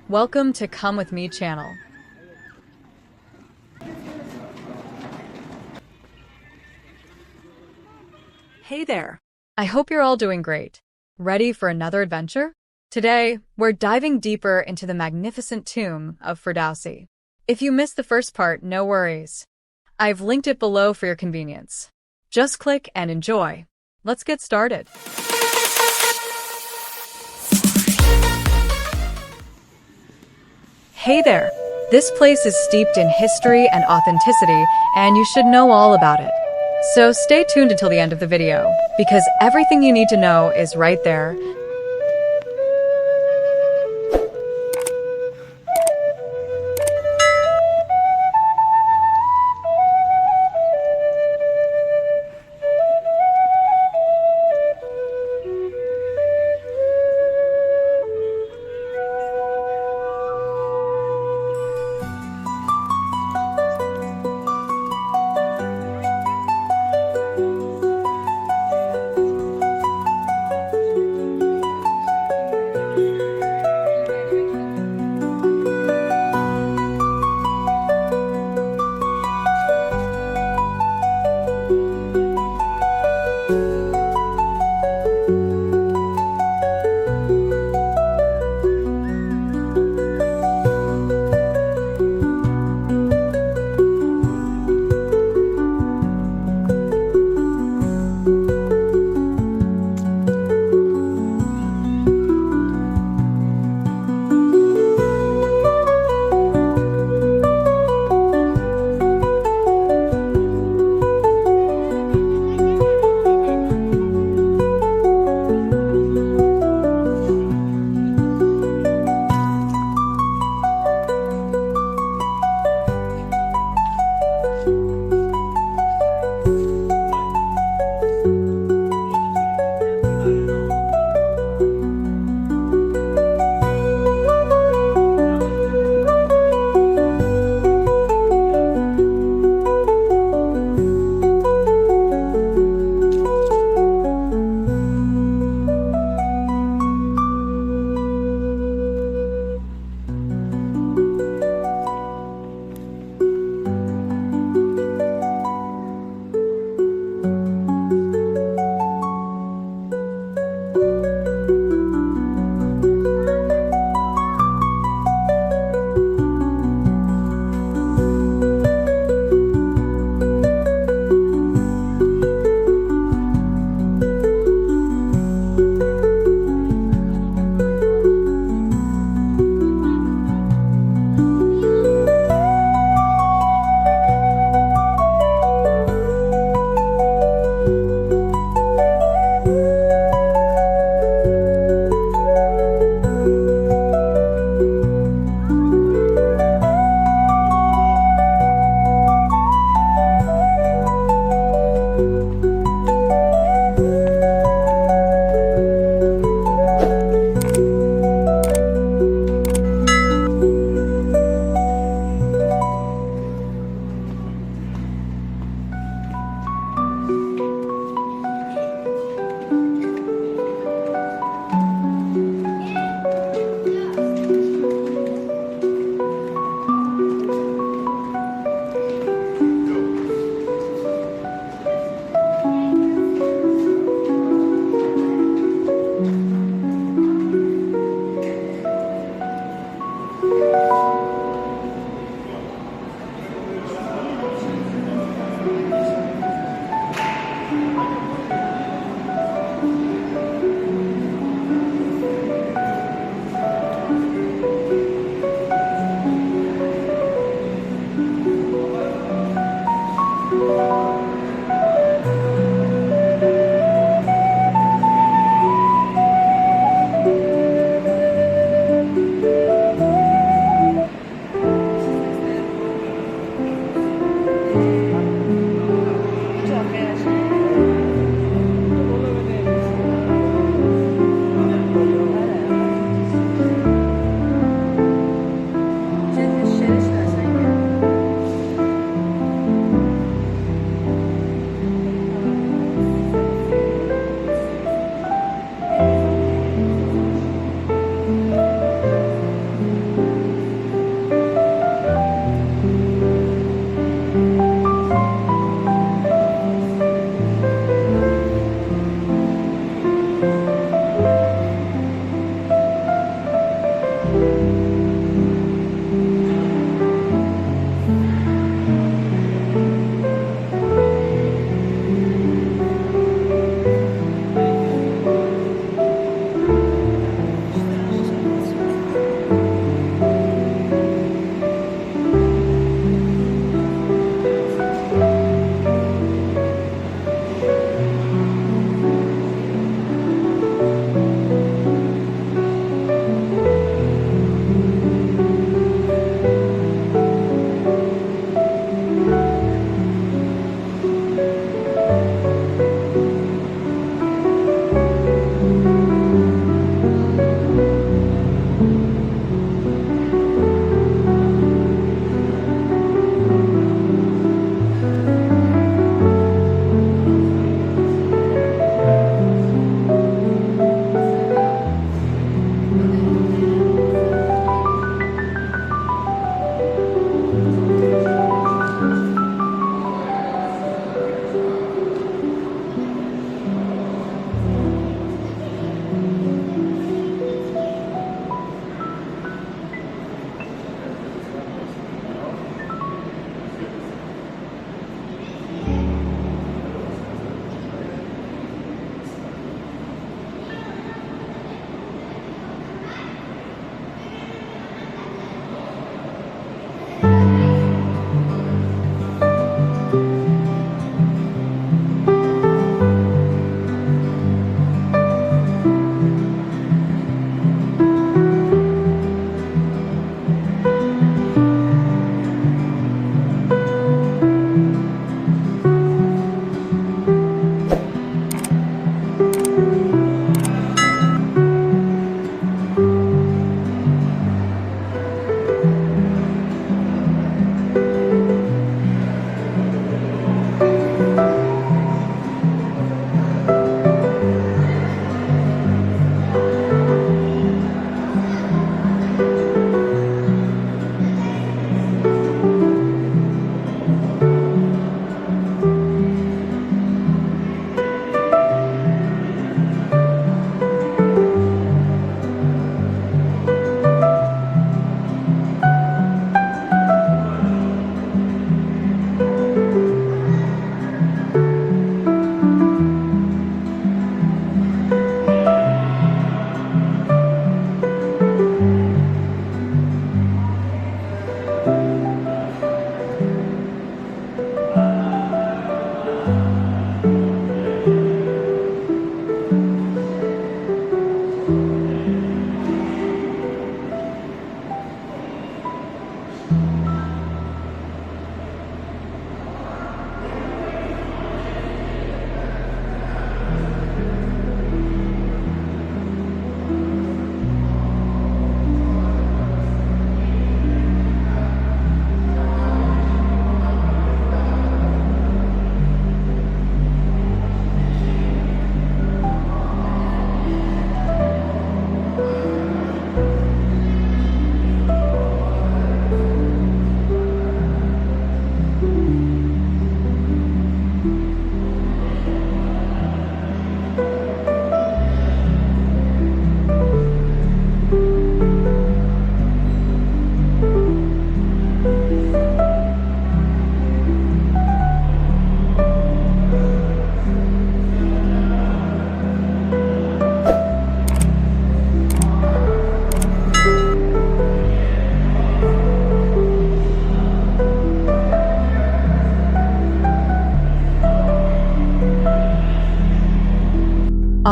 Welcome to Come With Me channel. Hey there. I hope you're all doing great. Ready for another adventure? Today, we're diving deeper into the magnificent tomb of Ferdowsi. If you missed the first part, no worries. I've linked it below for your convenience. Just click and enjoy. Let's get started. Hey there. This place is steeped in history and authenticity, and you should know all about it. So stay tuned until the end of the video, because everything you need to know is right there.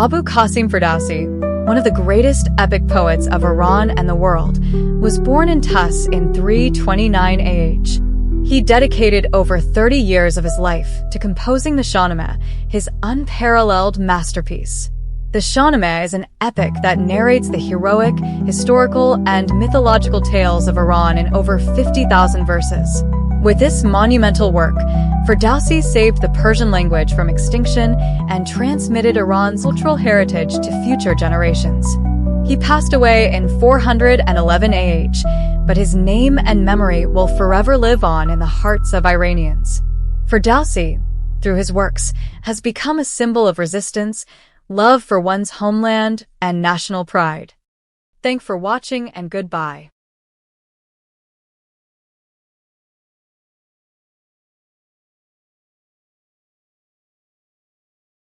Abu Qasim Ferdowsi, one of the greatest epic poets of Iran and the world, was born in Tus in 329 AH. He dedicated over 30 years of his life to composing the Shahnameh, his unparalleled masterpiece. The Shahnameh is an epic that narrates the heroic, historical, and mythological tales of Iran in over 50,000 verses. With this monumental work, Ferdowsi saved the Persian language from extinction and transmitted Iran's cultural heritage to future generations. He passed away in 411 AH, but his name and memory will forever live on in the hearts of Iranians. Ferdowsi, through his works, has become a symbol of resistance, love for one's homeland, and national pride. Thanks for watching and goodbye.